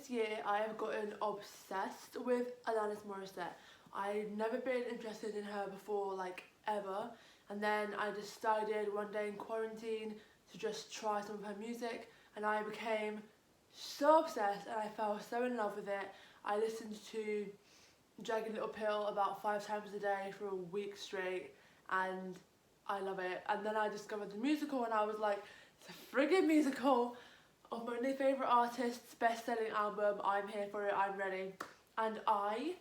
this year I have gotten obsessed with Alanis Morissette. I'd never been interested in her before, like ever, and then I decided one day in quarantine to just try some of her music, and I became so obsessed and I fell so in love with it. I listened to Jagged Little Pill about 5 times a day for a week straight, and I love it. And then I discovered the musical and I was like, it's a friggin' musical of my new favourite artist's best-selling album. I'm here for it, I'm ready. And I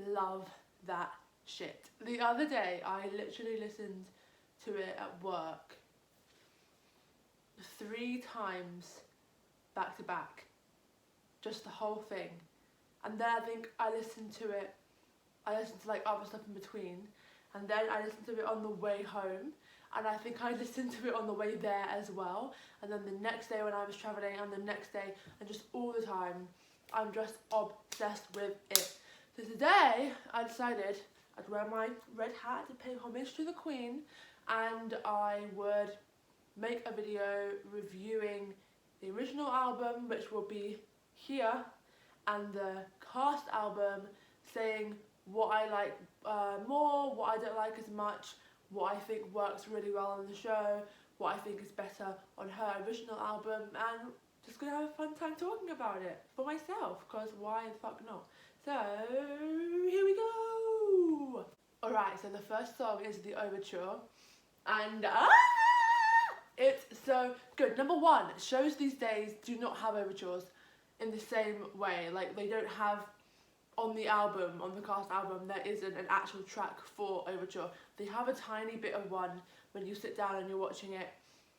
love that shit. The other day I literally listened to it at work 3 times back to back, just the whole thing. And then I think I listened to like other stuff in between, and then I listened to it on the way home, and I think I listened to it on the way there as well, and then the next day when I was travelling, and the next day, and just all the time I'm just obsessed with it. So today I decided I'd wear my red hat to pay homage to the Queen, and I would make a video reviewing the original album, which will be here, and the cast album, saying what I like more, what I don't like as much, what I think works really well on the show, what I think is better on her original album, and just gonna have a fun time talking about it for myself, because why the fuck not? So here we go! Alright, so the first song is the Overture, and it's so good. Number one, shows these days do not have overtures in the same way. Like, they don't have on the album, on the cast album, there isn't an actual track for Overture. They have a tiny bit of one when you sit down and you're watching it,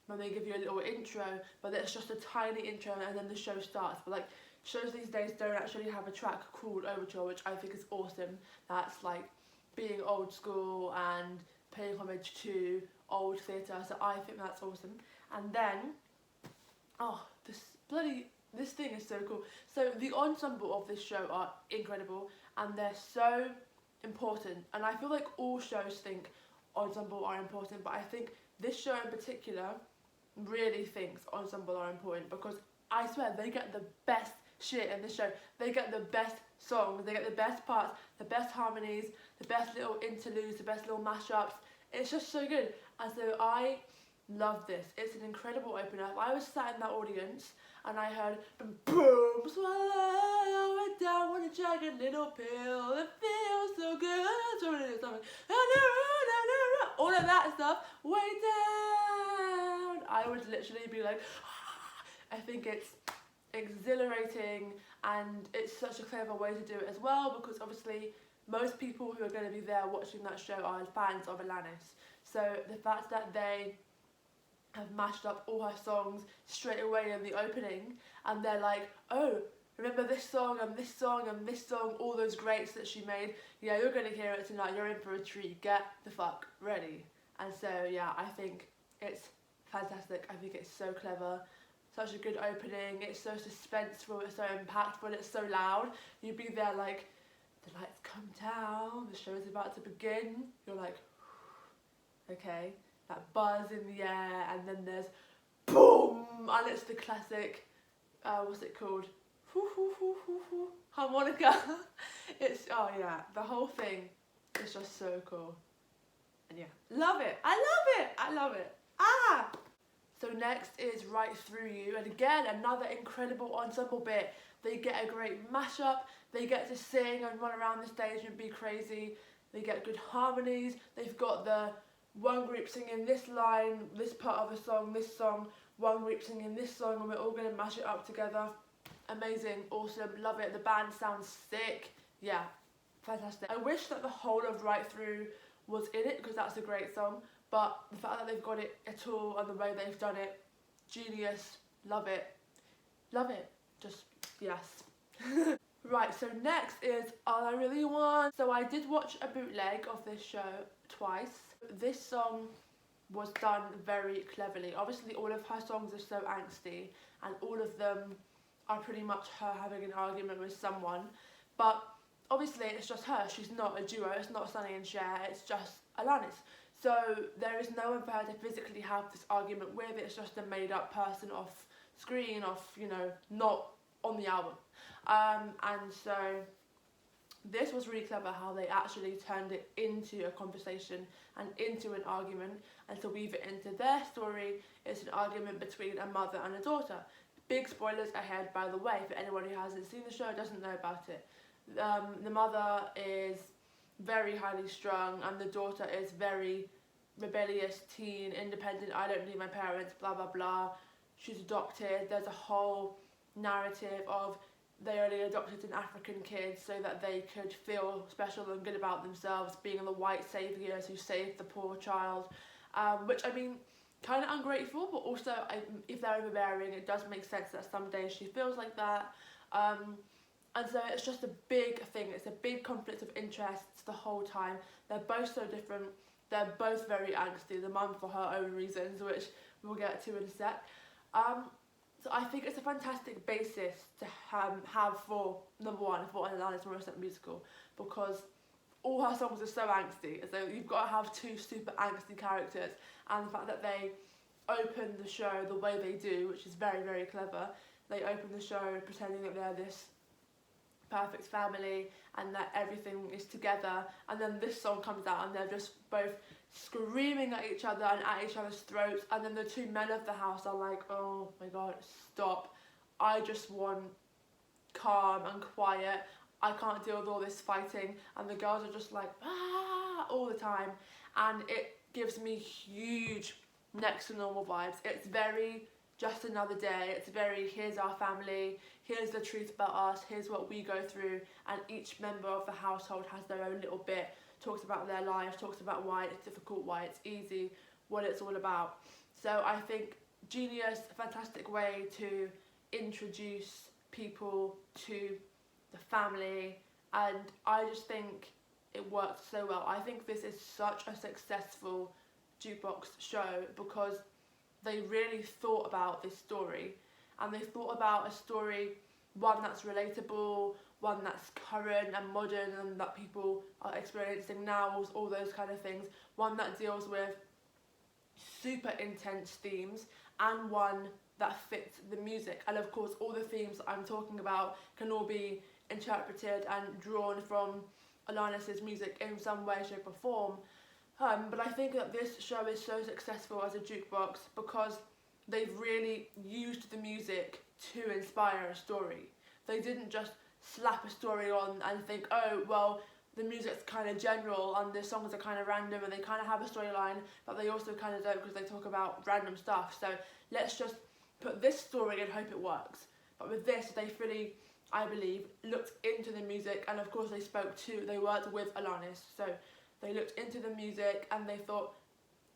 when they give you a little intro, but it's just a tiny intro and then the show starts. But like, shows these days don't actually have a track called Overture, which I think is awesome. That's like being old school and paying homage to old theatre, so I think that's awesome. And then, oh, this thing is so cool. So the ensemble of this show are incredible, and they're so important, and I feel like all shows think ensemble are important, but I think this show in particular really thinks ensemble are important, because I swear they get the best shit in this show. They get the best songs, they get the best parts, the best harmonies, the best little interludes, the best little mashups. It's just so good, and so I love this. It's an incredible opener. If I was sat in that audience and I heard boom, swallow it down with a jagged little pill, it feels so good, all of that stuff, way down, I would literally be like, I think it's exhilarating, and it's such a clever way to do it as well, because obviously most people who are going to be there watching that show are fans of Alanis. So the fact that they have mashed up all her songs straight away in the opening, and they're like, oh, remember this song and this song and this song, all those greats that she made, yeah, you're going to hear it tonight, you're in for a treat, get the fuck ready. And so yeah, I think it's fantastic. I think it's so clever, such a good opening, it's so suspenseful, it's so impactful, it's so loud. You'd be there like, the lights come down, the show is about to begin, you're like, okay, that buzz in the air, and then there's boom, and it's the classic, what's it called, harmonica. It's, oh yeah, the whole thing is just so cool, and yeah, love it, I love it, I love it, So next is Right Through You, and again, another incredible ensemble bit. They get a great mashup, they get to sing and run around the stage and be crazy, they get good harmonies, they've got the one group singing this line, this part of a song, this song, one group singing this song, and we're all going to mash it up together. Amazing, awesome, love it. The band sounds sick. Yeah, fantastic. I wish that the whole of Right Through was in it, because that's a great song, but the fact that they've got it at all and the way they've done it, genius, love it. Love it, just yes. Right, so next is All I Really Want. So I did watch a bootleg of this show twice. This song was done very cleverly. Obviously all of her songs are so angsty, and all of them are pretty much her having an argument with someone, but obviously it's just her, she's not a duo, it's not Sonny and Cher, it's just Alanis. So there is no one for her to physically have this argument with, it's just a made up person off screen, off, you know, not on the album. And so this was really clever how they actually turned it into a conversation and into an argument, and to weave it into their story. It's an argument between a mother and a daughter. Big spoilers ahead, by the way, for anyone who hasn't seen the show, doesn't know about it. The mother is very highly strung and the daughter is very rebellious, teen, independent, I don't need my parents, blah blah blah. She's adopted. There's a whole narrative of they only adopted an African kid so that they could feel special and good about themselves, being the white saviours who saved the poor child, which, I mean, kind of ungrateful, but also if they're overbearing, it does make sense that some days she feels like that. And so it's just a big thing. It's a big conflict of interests the whole time. They're both so different. They're both very angsty, the mum for her own reasons, which we'll get to in a sec. So I think it's a fantastic basis to have for, number one, for an Alanis Morissette musical, because all her songs are so angsty. So you've got to have two super angsty characters, and the fact that they open the show the way they do, which is very, very clever. They open the show pretending that they're this perfect family and that everything is together, and then this song comes out and they're just both screaming at each other and at each other's throats, and then the two men of the house are like, oh my god, stop, I just want calm and quiet, I can't deal with all this fighting, and the girls are just like ah all the time, and it gives me huge next to normal vibes. It's very just another day. It's very, here's our family, here's the truth about us, here's what we go through, and each member of the household has their own little bit, talks about their life, talks about why it's difficult, why it's easy, what it's all about. So I think genius, fantastic way to introduce people to the family, and I just think it worked so well. I think this is such a successful jukebox show because they really thought about this story, and they thought about a story, one that's relatable, one that's current and modern and that people are experiencing now, all those kind of things, one that deals with super intense themes, and one that fits the music. And of course all the themes that I'm talking about can all be interpreted and drawn from Alanis's music in some way, shape or form. But I think that this show is so successful as a jukebox because they've really used the music to inspire a story. They didn't just slap a story on and think, oh, well, the music's kind of general and the songs are kind of random and they kind of have a storyline, but they also kind of don't because they talk about random stuff. So let's just put this story and hope it works. But with this, they really, I believe, looked into the music, and of course they worked with Alanis. So they looked into the music and they thought,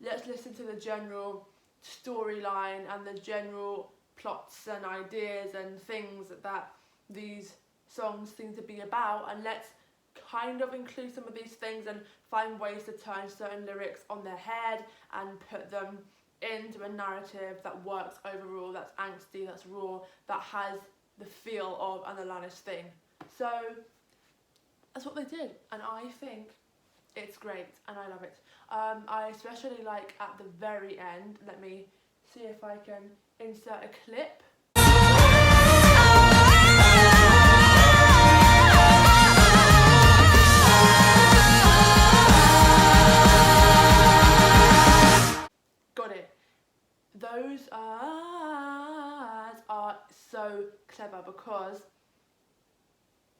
let's listen to the general storyline and the general plots and ideas and things that these songs seem to be about, and let's kind of include some of these things and find ways to turn certain lyrics on their head and put them into a narrative that works overall, that's angsty, that's raw, that has the feel of an Alanis thing. So that's what they did, and I think it's great and I love it. I especially like at the very end, let me see if I can insert a clip. Got it. Those are so clever because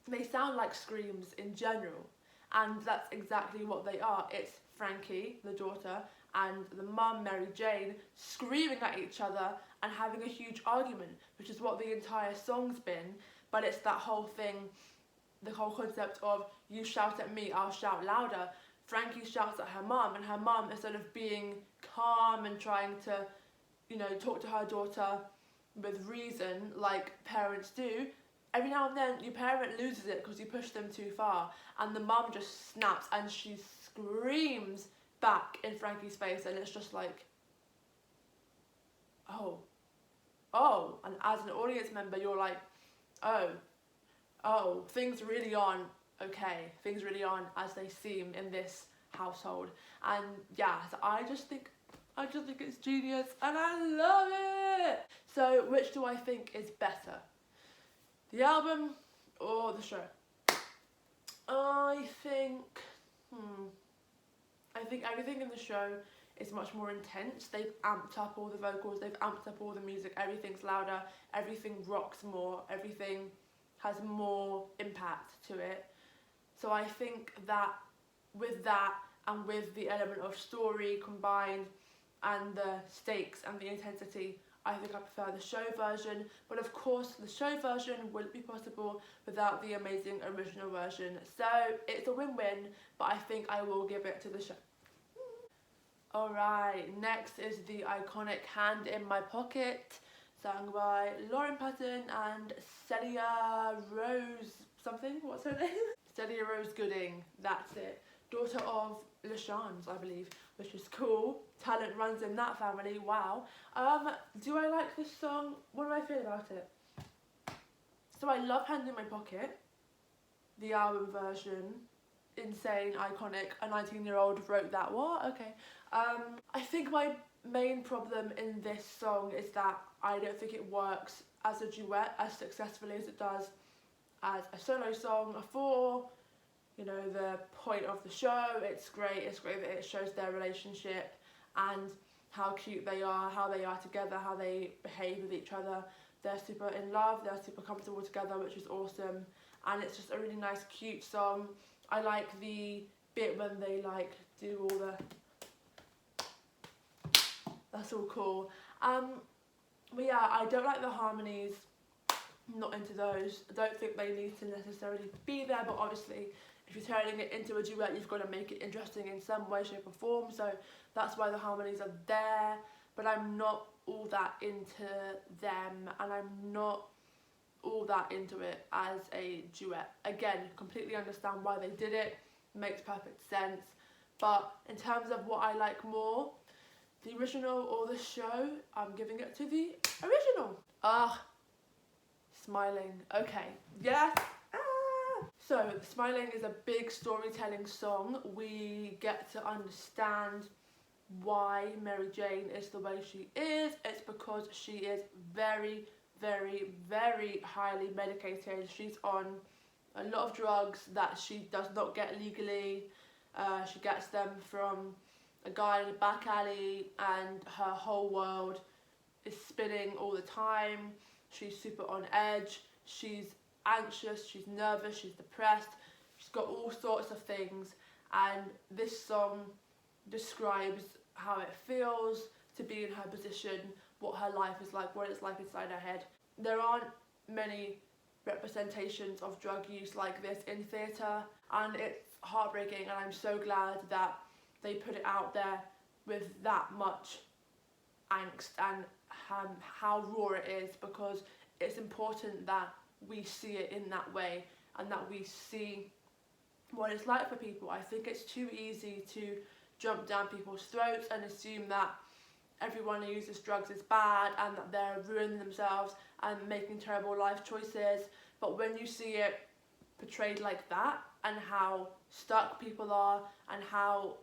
they sound like screams in general. And that's exactly what they are. It's Frankie, the daughter, and the mum, Mary Jane, screaming at each other and having a huge argument, which is what the entire song's been. But it's that whole thing, the whole concept of you shout at me, I'll shout louder. Frankie shouts at her mum, and her mum, instead of being calm and trying to, you know, talk to her daughter with reason like parents do, every now and then your parent loses it because you push them too far, and the mum just snaps and she screams back in Frankie's face, and it's just like, oh, and as an audience member you're like, oh, things really aren't okay, things really aren't as they seem in this household. And yeah, so I just think it's genius and I love it. So which do I think is better? The album or the show? I think, I think everything in the show is much more intense. They've amped up all the vocals, they've amped up all the music, everything's louder, everything rocks more, everything has more impact to it. So I think that with that and with the element of story combined and the stakes and the intensity, I think I prefer the show version, but of course the show version wouldn't be possible without the amazing original version. So it's a win-win, but I think I will give it to the show. Alright, next is the iconic Hand in My Pocket, sung by Lauren Patton and Celia Rose something, what's her name? Celia Rose Gooding, that's it. Daughter of LaChanze, I believe, which is cool. Talent runs in that family, wow. Do I like this song? What do I feel about it? So I love Hand in My Pocket, the album version, insane, iconic, a 19-year-old wrote that, what? Okay. I think my main problem in this song is that I don't think it works as a duet as successfully as it does as a solo song. For, you know, the point of the show, it's great that it shows their relationship and how cute they are, how they are together, how they behave with each other. They're super in love, they're super comfortable together, which is awesome, and it's just a really nice, cute song. I like the bit when they like do all the, that's all cool. But yeah, I don't like the harmonies, not into those. I don't think they need to necessarily be there, but obviously if you're turning it into a duet, you've got to make it interesting in some way, shape or form, so that's why the harmonies are there, but I'm not all that into them, and I'm not all that into it as a duet. Again, completely understand why they did it, makes perfect sense, but in terms of what I like more, the original or the show, I'm giving it to the original. Smiling, okay, yes. So, Smiling is a big storytelling song. We get to understand why Mary Jane is the way she is. It's because she is very, very, very highly medicated. She's on a lot of drugs that she does not get legally. She gets them from a guy in a back alley, and her whole world is spinning all the time. She's super on edge. She's anxious, she's nervous, she's depressed, she's got all sorts of things, and this song describes how it feels to be in her position, what her life is like, what it's like inside her head. There aren't many representations of drug use like this in theatre, and it's heartbreaking, and I'm so glad that they put it out there with that much angst and how raw it is, because it's important that we see it in that way and that we see what it's like for people. I think it's too easy to jump down people's throats and assume that everyone who uses drugs is bad and that they're ruining themselves and making terrible life choices. But when you see it portrayed like that, and how stuck people are, and how,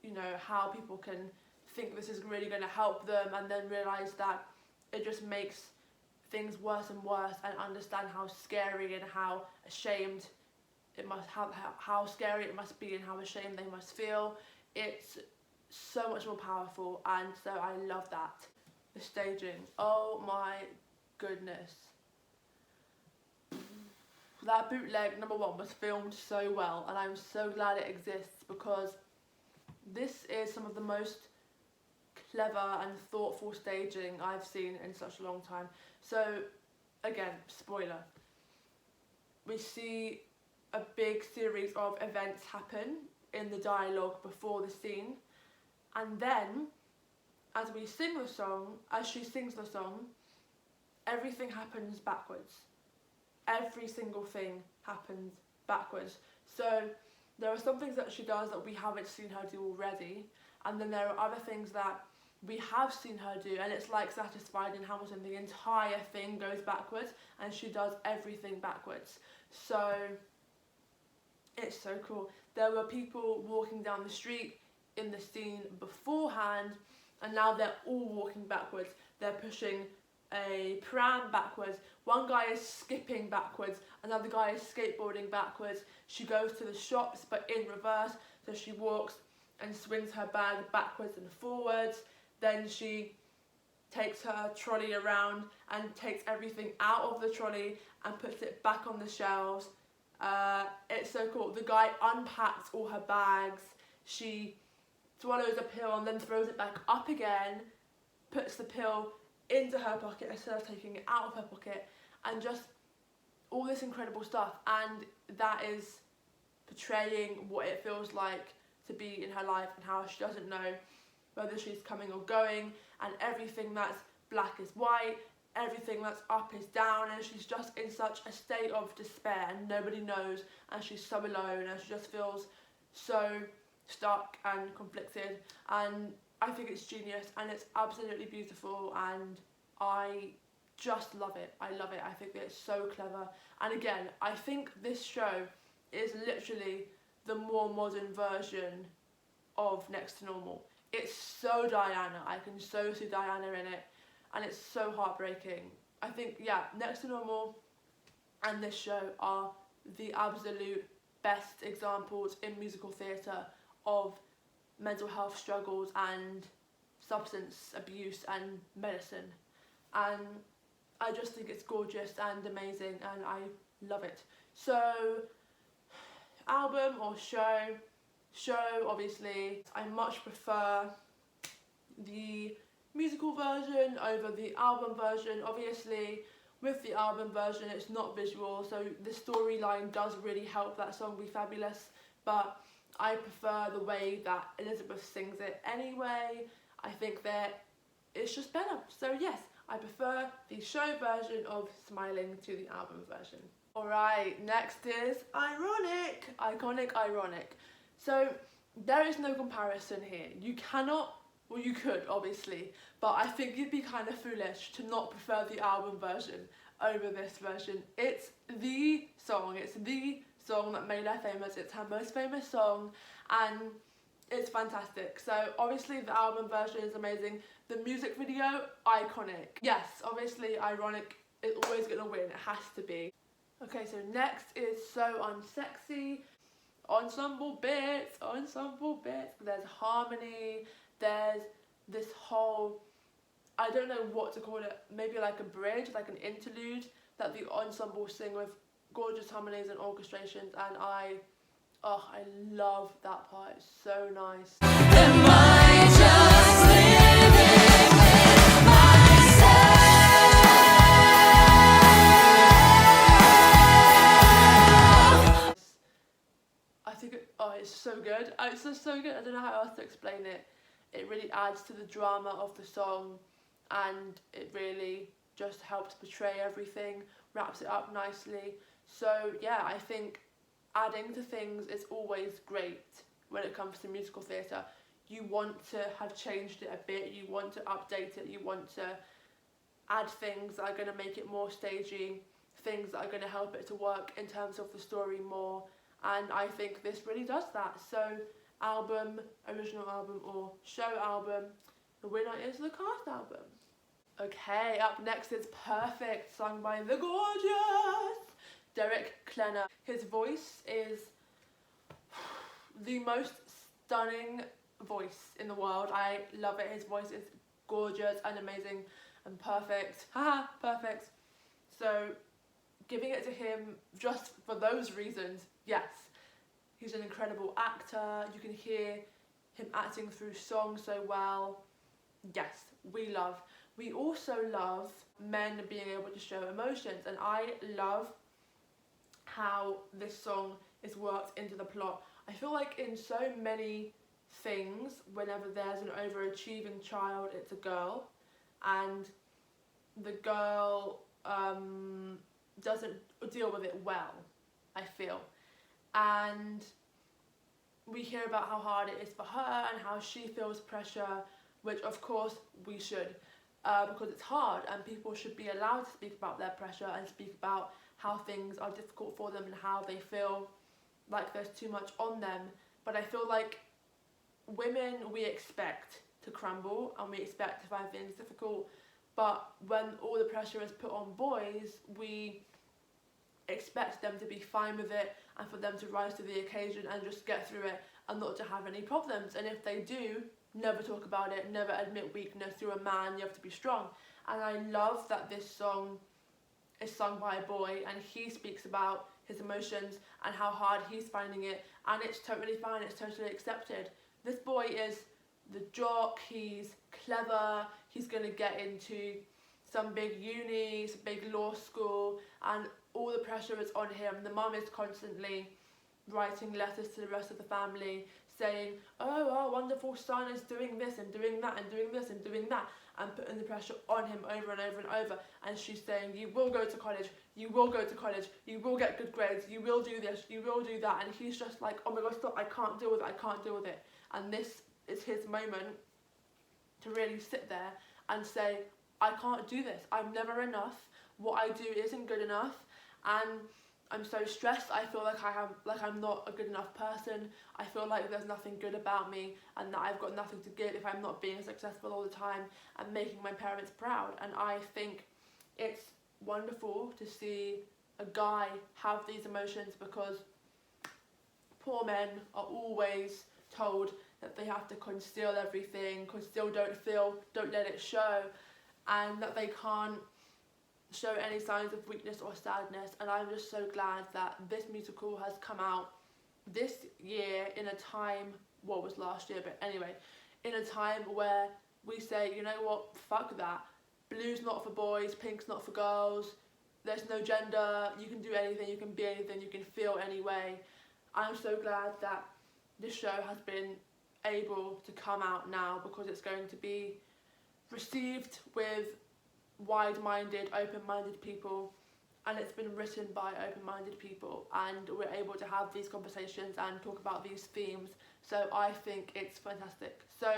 you know, how people can think this is really going to help them and then realise that it just makes things worse and worse, and understand how scary and how ashamed it must how scary it must be and how ashamed they must feel. It's so much more powerful, and so I love that. The staging, oh my goodness. That bootleg #1 was filmed so well, and I'm so glad it exists, because this is some of the most clever and thoughtful staging I've seen in such a long time. So, again, spoiler. We see a big series of events happen in the dialogue before the scene, and then, as we sing the song, as she sings the song, everything happens backwards. Every single thing happens backwards. So, there are some things that she does that we haven't seen her do already, and then there are other things that we have seen her do, and it's like Satisfied in Hamilton, the entire thing goes backwards and she does everything backwards. So it's so cool. There were people walking down the street in the scene beforehand, and now they're all walking backwards. They're pushing a pram backwards. One guy is skipping backwards, another guy is skateboarding backwards. She goes to the shops but in reverse, so she walks and swings her bag backwards and forwards. Then she takes her trolley around and takes everything out of the trolley and puts it back on the shelves. It's so cool. The guy unpacks all her bags. She swallows a pill and then throws it back up again, puts the pill into her pocket instead of taking it out of her pocket, and just all this incredible stuff. And that is portraying what it feels like to be in her life and how she doesn't know whether she's coming or going, and everything that's black is white, everything that's up is down, and she's just in such a state of despair and nobody knows, and she's so alone, and she just feels so stuck and conflicted. And I think it's genius and it's absolutely beautiful, and I just love it. I love it. I think it's so clever. And again, I think this show is literally the more modern version of Next to Normal. It's so Diana. I can so see Diana in it, and it's so heartbreaking. I think, yeah, Next to Normal and this show are the absolute best examples in musical theatre of mental health struggles and substance abuse and medicine. And I just think it's gorgeous and amazing, and I love it. So, album or show? Show, obviously. I much prefer the musical version over the album version. Obviously, with the album version, it's not visual, so the storyline does really help that song be fabulous, but I prefer the way that Elizabeth sings it anyway. I think that it's just better. So yes, I prefer the show version of Smiling to the album version. Alright, next is ironic. Iconic, ironic. So there is no comparison here. You cannot, well you could obviously, but I think you'd be kind of foolish to not prefer the album version over this version. It's the song that made her famous. It's her most famous song, and it's fantastic. So obviously the album version is amazing. The music video, iconic. Yes, obviously ironic is always gonna win. It has to be. Okay, so next is So Unsexy. Ensemble bits. There's harmony. There's this whole, I don't know what to call it, maybe like a bridge, like an interlude that the ensemble sing with gorgeous harmonies and orchestrations, and I love that part. It's so nice. Am I just living with myself? I think it's so good. It's just so good. I don't know how else to explain it. It really adds to the drama of the song, and it really just helps portray everything, wraps it up nicely. So yeah, I think adding to things is always great when it comes to musical theatre. You want to have changed it a bit, you want to update it, you want to add things that are going to make it more stagey, things that are going to help it to work in terms of the story more, and I think this really does that. So album, original album or show album, the winner is the cast album. Okay, up next is Perfect, sung by the gorgeous Derek Klenner. His voice is the most stunning voice in the world. I love it. His voice is gorgeous and amazing and perfect. Haha, perfect. So giving it to him just for those reasons, yes. He's an incredible actor. You can hear him acting through songs so well. Yes, we love. We also love men being able to show emotions, and I love how this song is worked into the plot. I feel like in so many things, whenever there's an overachieving child, it's a girl, and the girl doesn't deal with it well, I feel. And we hear about how hard it is for her and how she feels pressure, which of course we should, because it's hard, and people should be allowed to speak about their pressure and speak about how things are difficult for them and how they feel like there's too much on them. But I feel like women, we expect to crumble and we expect to find things difficult, but when all the pressure is put on boys, we expect them to be fine with it and for them to rise to the occasion and just get through it and not to have any problems. And if they do, never talk about it, never admit weakness. You're a man, you have to be strong. And I love that this song is sung by a boy and he speaks about his emotions and how hard he's finding it, and it's totally fine, it's totally accepted. This boy is the jock, he's clever, he's going to get into some big uni, some big law school, and all the pressure is on him. The mum is constantly writing letters to the rest of the family saying, oh, our wonderful son is doing this and doing that and doing this and doing that, and putting the pressure on him over and over and over. And she's saying, you will go to college, you will go to college, you will get good grades, you will do this, you will do that. And he's just like, oh my god, stop, I can't deal with it, I can't deal with it. And this is his moment to really sit there and say, I can't do this, I'm never enough, what I do isn't good enough, and I'm so stressed, I feel like I'm not a good enough person, I feel like there's nothing good about me and that I've got nothing to give if I'm not being successful all the time and making my parents proud. And I think it's wonderful to see a guy have these emotions, because poor men are always told that they have to conceal everything, conceal, don't feel, don't let it show, and that they can't show any signs of weakness or sadness. And I'm just so glad that this musical has come out this year in a time, what was last year, but anyway, in a time where we say, you know what, fuck that, blue's not for boys, pink's not for girls, there's no gender, you can do anything, you can be anything, you can feel any way. I'm so glad that this show has been able to come out now, because it's going to be received with wide-minded, open-minded people, and it's been written by open-minded people, and we're able to have these conversations and talk about these themes. So I think it's fantastic. So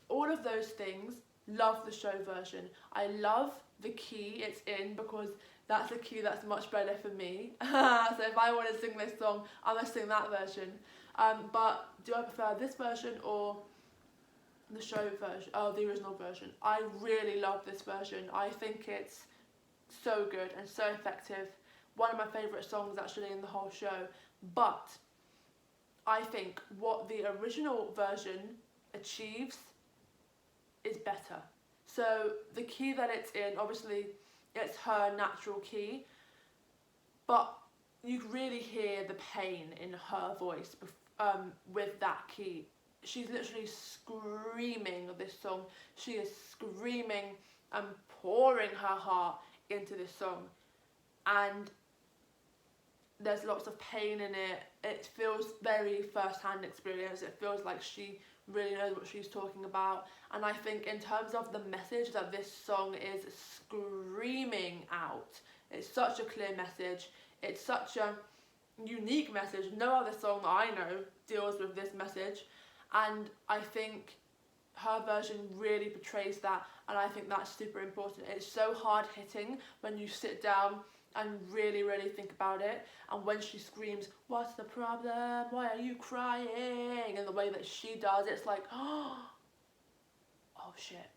all of those things, love the show version. I love the key it's in, because that's a key that's much better for me. So if I want to sing this song, I'm going to sing that version. But do I prefer this version or the show version, the original version? I really love this version. I think it's so good and so effective. One of my favourite songs actually in the whole show. But I think what the original version achieves is better. So the key that it's in, obviously it's her natural key, but you really hear the pain in her voice with that key. She's literally screaming this song. She is screaming and pouring her heart into this song, and there's lots of pain in it. It feels very first-hand experience. It feels like she really knows what she's talking about. And I think in terms of the message that this song is screaming out, it's such a clear message. It's such a unique message. No other song that I know deals with this message. And I think her version really portrays that, and I think that's super important. It's so hard hitting when you sit down and really, really think about it. And when she screams, what's the problem? Why are you crying? And the way that she does, it's like, oh shit,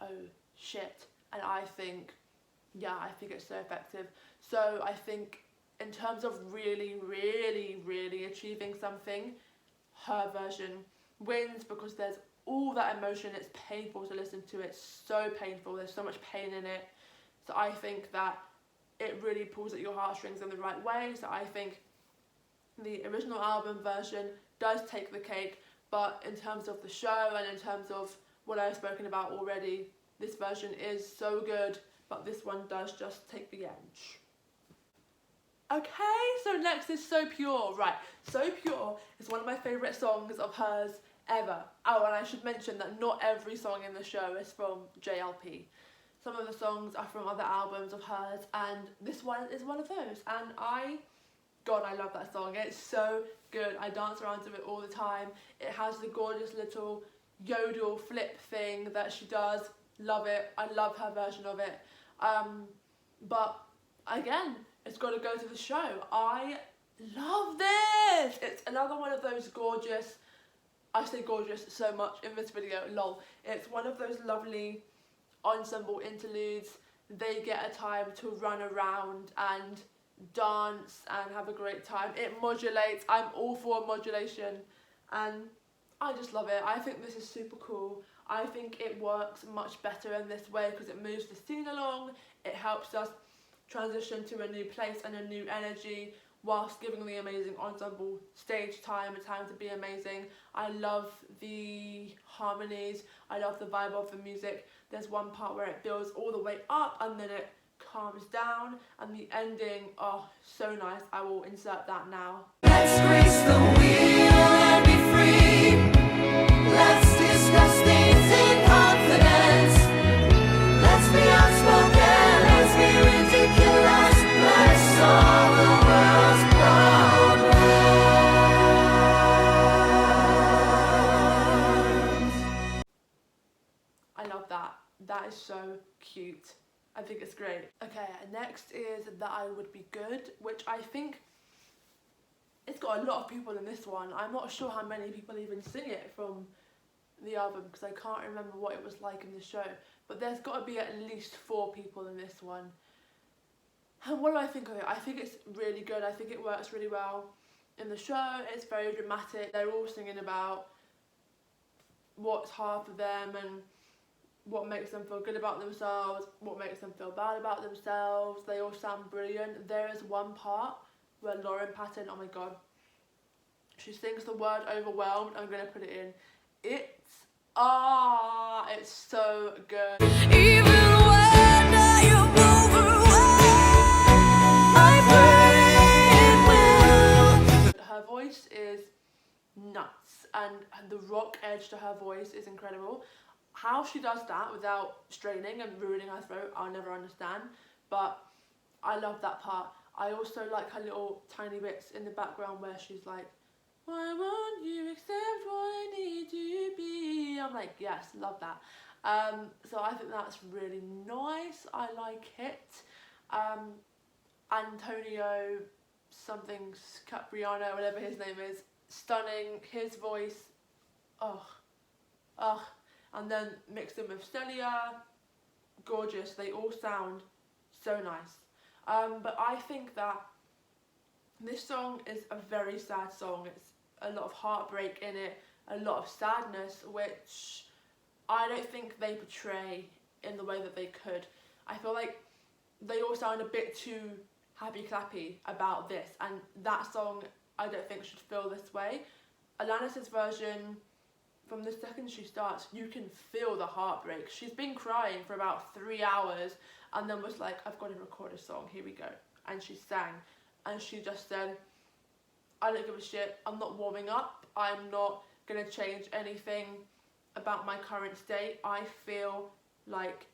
oh shit. And I think, yeah, I think it's so effective. So I think in terms of really, really, really achieving something, her version wins, because there's all that emotion. It's painful to listen to. It's so painful. There's so much pain in it. So I think that it really pulls at your heartstrings in the right way. So I think the original album version does take the cake, but in terms of the show and in terms of what I've spoken about already, this version is so good, but this one does just take the edge. Okay, so next is So Pure. Right, So Pure is one of my favourite songs of hers ever. Oh, and I should mention that not every song in the show is from JLP. Some of the songs are from other albums of hers, and this one is one of those. And God, I love that song. It's so good. I dance around to it all the time. It has the gorgeous little yodel flip thing that she does. Love it. I love her version of it. But again, it's got to go to the show. I love this. It's another one of those gorgeous, I say gorgeous so much in this video, lol. It's one of those lovely ensemble interludes, they get a time to run around and dance and have a great time. It modulates. I'm all for modulation, and I just love it. I think this is super cool. I think it works much better in this way because it moves the scene along. It helps us transition to a new place and a new energy whilst giving the amazing ensemble stage time and time to be amazing. I love the harmonies. I love the vibe of the music. There's one part where it builds all the way up and then it calms down, and the ending, oh, so nice. I will insert that now. Let's grace the wheel and be free. Let's discuss things in confidence. Let's be outspoken. Let's be ridiculous. Let's solve the world's problems. I love that. That is so cute. I think it's great. Okay, next is That I Would Be Good, which I think it's got a lot of people in this one. I'm not sure how many people even sing it from the album because I can't remember what it was like in the show, but there's got to be at least 4 people in this one. And what do I think of it? I think it's really good. I think it works really well in the show. It's very dramatic. They're all singing about what's hard for them and what makes them feel good about themselves, what makes them feel bad about themselves. They all sound brilliant. There is one part where Lauren Patton, oh my god, she sings the word overwhelmed. I'm going to put it in. It's so good. Even when I am overwhelmed, my brain will. Her voice is nuts, and the rock edge to her voice is incredible. How she does that without straining and ruining her throat, I'll never understand, but I love that part. I also like her little tiny bits in the background where she's like, why won't you accept what I need to be? I'm like, yes, love that. So I think that's really nice. I like it. Antonio something Capriano, whatever his name is, stunning. His voice, and then mix them with Celia, gorgeous. They all sound so nice. But I think that this song is a very sad song. It's a lot of heartbreak in it, a lot of sadness, which I don't think they portray in the way that they could. I feel like they all sound a bit too happy clappy about this, and that song I don't think should feel this way. Alanis' version, from the second she starts, you can feel the heartbreak. She's been crying for about 3 hours and then was like, I've got to record a song, here we go. And she sang, and she just said, I don't give a shit, I'm not warming up, I'm not going to change anything about my current state. I feel like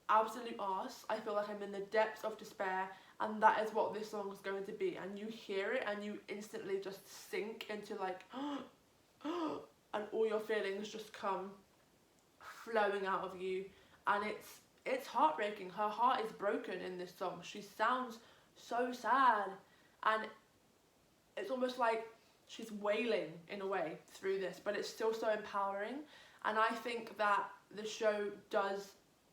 absolute arse. I feel like I'm in the depths of despair, and that is what this song is going to be. And you hear it and you instantly just sink into like, and all your feelings just come flowing out of you, and it's heartbreaking. Her heart is broken in this song. She sounds so sad, and it's almost like she's wailing in a way through this, but it's still so empowering. And I think that the show does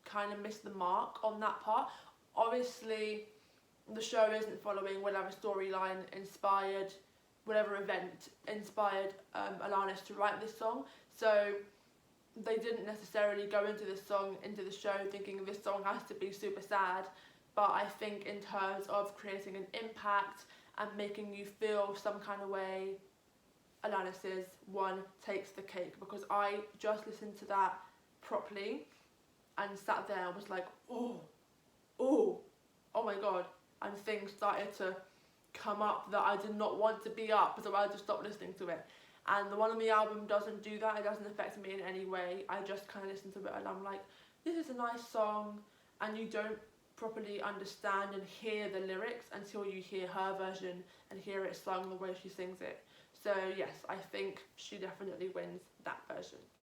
kind of miss the mark on that part. Obviously, the show isn't following whatever storyline inspired, whatever event inspired Alanis to write this song. So they didn't necessarily go into this song, into the show, thinking this song has to be super sad. But I think in terms of creating an impact and making you feel some kind of way, Alanis's one takes the cake, because I just listened to that properly and sat there and was like, oh my god, and things started to come up that I did not want to be up, so I just stopped listening to it. And the one on the album doesn't do that. It doesn't affect me in any way. I just kind of listen to it and I'm like, this is a nice song, and you don't properly understand and hear the lyrics until you hear her version and hear it sung the way she sings it. So yes, I think she definitely wins that version.